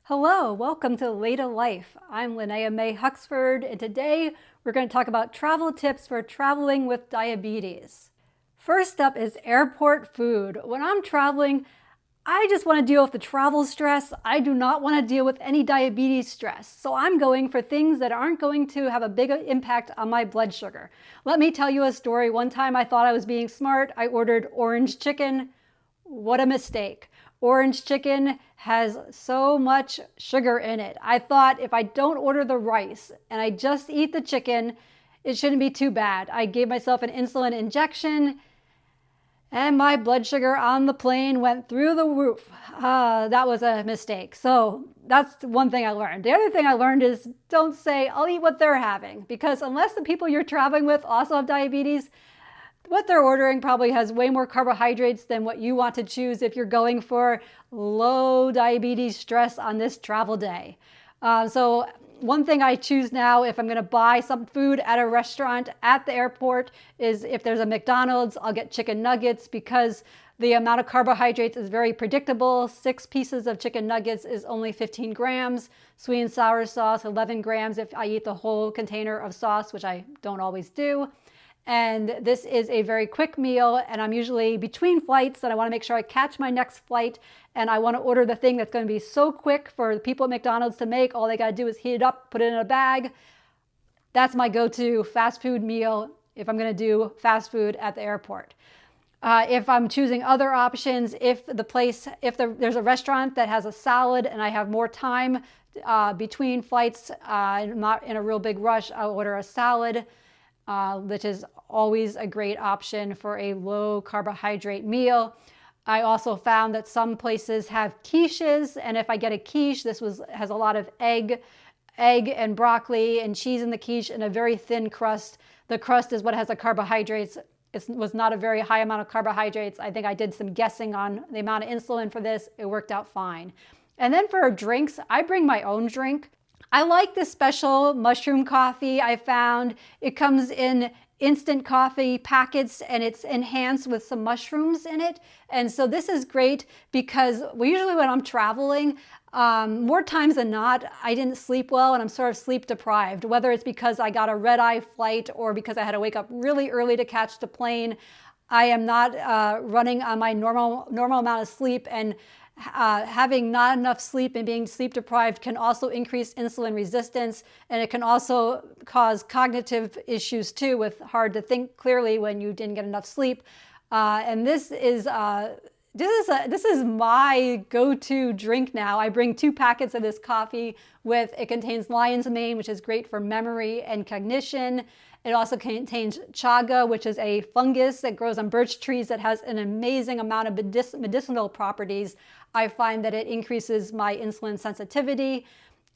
Hello, welcome to LADA Life. I'm Linnea May Huxford, and today we're going to talk about travel tips for traveling with diabetes. First up is airport food. When I'm traveling, I just want to deal with the travel stress. I do not want to deal with any diabetes stress. So I'm going for things that aren't going to have a big impact on my blood sugar. Let me tell you a story. One time I thought I was being smart. I ordered orange chicken. What a mistake. Orange chicken has so much sugar in it. I thought if I don't order the rice and I just eat the chicken, it shouldn't be too bad. I gave myself an insulin injection and my blood sugar on the plane went through the roof. That was a mistake. So that's one thing I learned. The other thing I learned is don't say, I'll eat what they're having, because unless the people you're traveling with also have diabetes, what they're ordering probably has way more carbohydrates than what you want to choose if you're going for low diabetes stress on this travel day. So one thing I choose now if I'm going to buy some food at a restaurant at the airport is if there's a McDonald's, I'll get chicken nuggets because the amount of carbohydrates is very predictable. 6 pieces of chicken nuggets is only 15 grams. Sweet and sour sauce, 11 grams if I eat the whole container of sauce, which I don't always do. And this is a very quick meal, and I'm usually between flights, and I want to make sure I catch my next flight, and I want to order the thing that's going to be so quick for the people at McDonald's to make. All they got to do is heat it up, put it in a bag. That's my go-to fast food meal if I'm going to do fast food at the airport. If I'm choosing other options, if there's a restaurant that has a salad and I have more time between flights, I'm not in a real big rush, I'll order a salad. Which is always a great option for a low carbohydrate meal. I also found that some places have quiches, and if I get a quiche, has a lot of egg and broccoli and cheese in the quiche and a very thin crust. The crust is what has the carbohydrates. It was not a very high amount of carbohydrates. I think I did some guessing on the amount of insulin for this. It worked out fine. And then for drinks, I bring my own drink. I like this special mushroom coffee I found. It comes in instant coffee packets and it's enhanced with some mushrooms in it. And so this is great because usually when I'm traveling, more times than not, I didn't sleep well and I'm sort of sleep deprived, whether it's because I got a red-eye flight or because I had to wake up really early to catch the plane. I am not running on my normal amount of sleep, and having not enough sleep and being sleep deprived can also increase insulin resistance, and it can also cause cognitive issues too, with hard to think clearly when you didn't get enough sleep. And this is my go-to drink now. I bring 2 packets of this coffee it contains lion's mane, which is great for memory and cognition. It also contains chaga, which is a fungus that grows on birch trees that has an amazing amount of medicinal properties. I find that it increases my insulin sensitivity.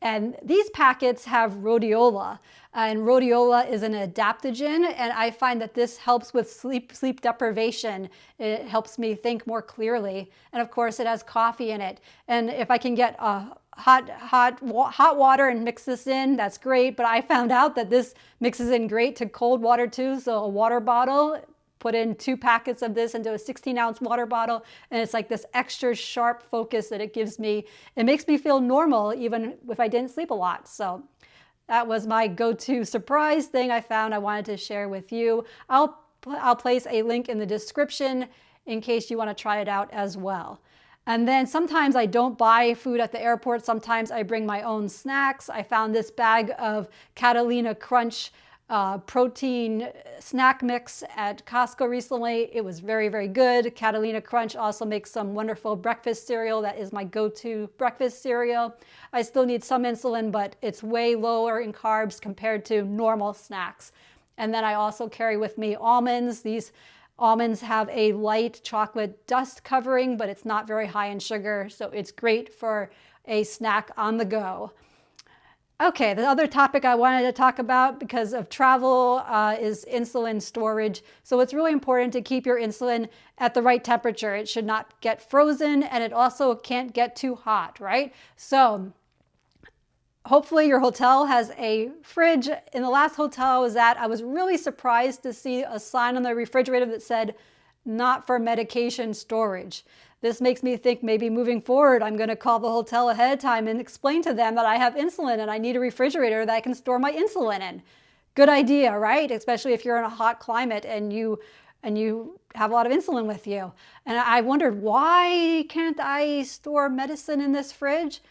And these packets have rhodiola, and rhodiola is an adaptogen, and I find that this helps with sleep deprivation. It helps me think more clearly, and of course it has coffee in it. And if I can get hot water and mix this in, that's great, but I found out that this mixes in great to cold water too. So a water bottle, put in 2 packets of this into a 16-ounce water bottle, and it's like this extra sharp focus that it gives me. It makes me feel normal even if I didn't sleep a lot. So that was my go-to surprise thing I found I wanted to share with you. I'll place a link in the description in case you want to try it out as well. And then sometimes I don't buy food at the airport. Sometimes I bring my own snacks. I found this bag of Catalina Crunch protein snack mix at Costco recently. It was very, very good. Catalina Crunch also makes some wonderful breakfast cereal. That is my go-to breakfast cereal. I still need some insulin, but it's way lower in carbs compared to normal snacks. And then I also carry with me almonds. These almonds have a light chocolate dust covering, but it's not very high in sugar, so it's great for a snack on the go. Okay, the other topic I wanted to talk about because of travel is insulin storage. So it's really important to keep your insulin at the right temperature. It should not get frozen, and it also can't get too hot, right? So hopefully your hotel has a fridge. In the last hotel I was at, I was really surprised to see a sign on the refrigerator that said, "Not for medication storage." This makes me think maybe moving forward, I'm going to call the hotel ahead of time and explain to them that I have insulin and I need a refrigerator that I can store my insulin in. Good idea, right? Especially if you're in a hot climate and you have a lot of insulin with you. And I wondered, why can't I store medicine in this fridge?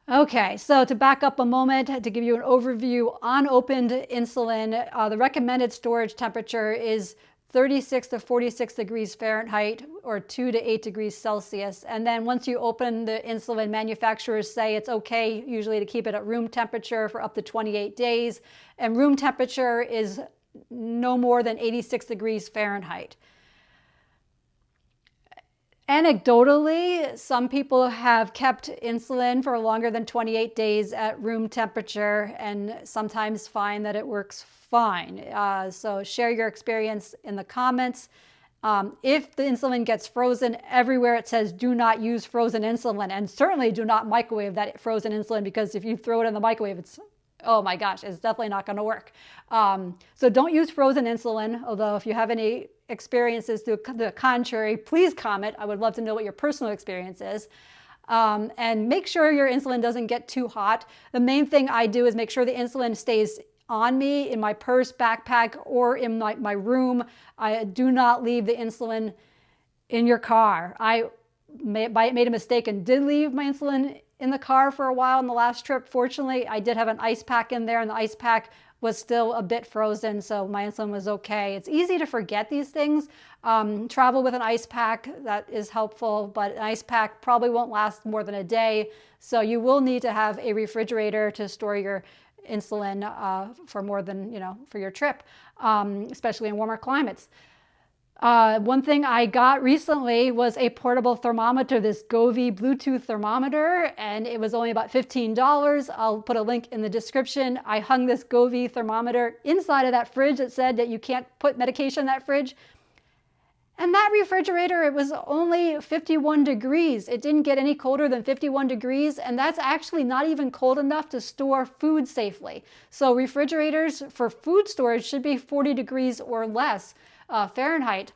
Okay, so to back up a moment, to give you an overview, unopened insulin, the recommended storage temperature is 36 to 46 degrees Fahrenheit or 2 to 8 degrees Celsius. And then once you open the insulin, manufacturers say it's okay usually to keep it at room temperature for up to 28 days. And room temperature is no more than 86 degrees Fahrenheit. Anecdotally, some people have kept insulin for longer than 28 days at room temperature and sometimes find that it works fine. So share your experience in the comments. If the insulin gets frozen, everywhere it says do not use frozen insulin, and certainly do not microwave that frozen insulin, because if you throw it in the microwave, oh my gosh, it's definitely not going to work. So don't use frozen insulin, although if you have any experiences to the contrary, please comment. I would love to know what your personal experience is. And make sure your insulin doesn't get too hot. The main thing I do is make sure the insulin stays on me in my purse, backpack, or in my room. I do not leave the insulin in your car. I made a mistake and did leave my insulin in the car for a while on the last trip. Fortunately, I did have an ice pack in there, and the ice pack was still a bit frozen, so my insulin was okay. It's easy to forget these things. Travel with an ice pack, that is helpful, but an ice pack probably won't last more than a day, so you will need to have a refrigerator to store your insulin for more than, for your trip, especially in warmer climates. One thing I got recently was a portable thermometer, this Govee Bluetooth thermometer, and it was only about $15. I'll put a link in the description. I hung this Govee thermometer inside of that fridge that said that you can't put medication in that fridge. And that refrigerator, it was only 51 degrees. It didn't get any colder than 51 degrees, and that's actually not even cold enough to store food safely. So refrigerators for food storage should be 40 degrees or less Fahrenheit.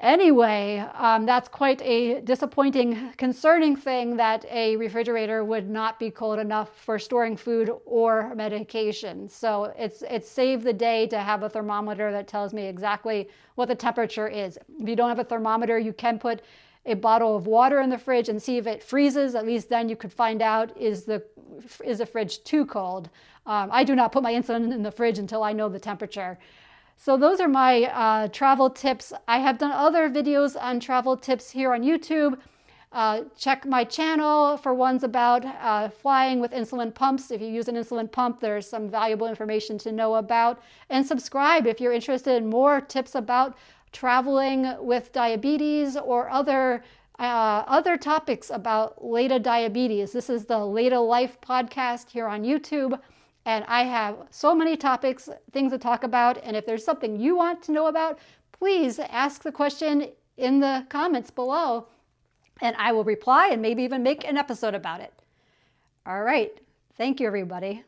Anyway, that's quite a disappointing, concerning thing that a refrigerator would not be cold enough for storing food or medication. So it's saved the day to have a thermometer that tells me exactly what the temperature is. If you don't have a thermometer, you can put a bottle of water in the fridge and see if it freezes. At least then you could find out, is the fridge too cold? I do not put my insulin in the fridge until I know the temperature. So those are my travel tips. I have done other videos on travel tips here on YouTube. Check my channel for ones about flying with insulin pumps. If you use an insulin pump, there's some valuable information to know about. And subscribe if you're interested in more tips about traveling with diabetes or other topics about LADA diabetes. This is the LADA Life Podcast here on YouTube. And I have so many topics, things to talk about. And if there's something you want to know about, please ask the question in the comments below, and I will reply and maybe even make an episode about it. All right. Thank you, everybody.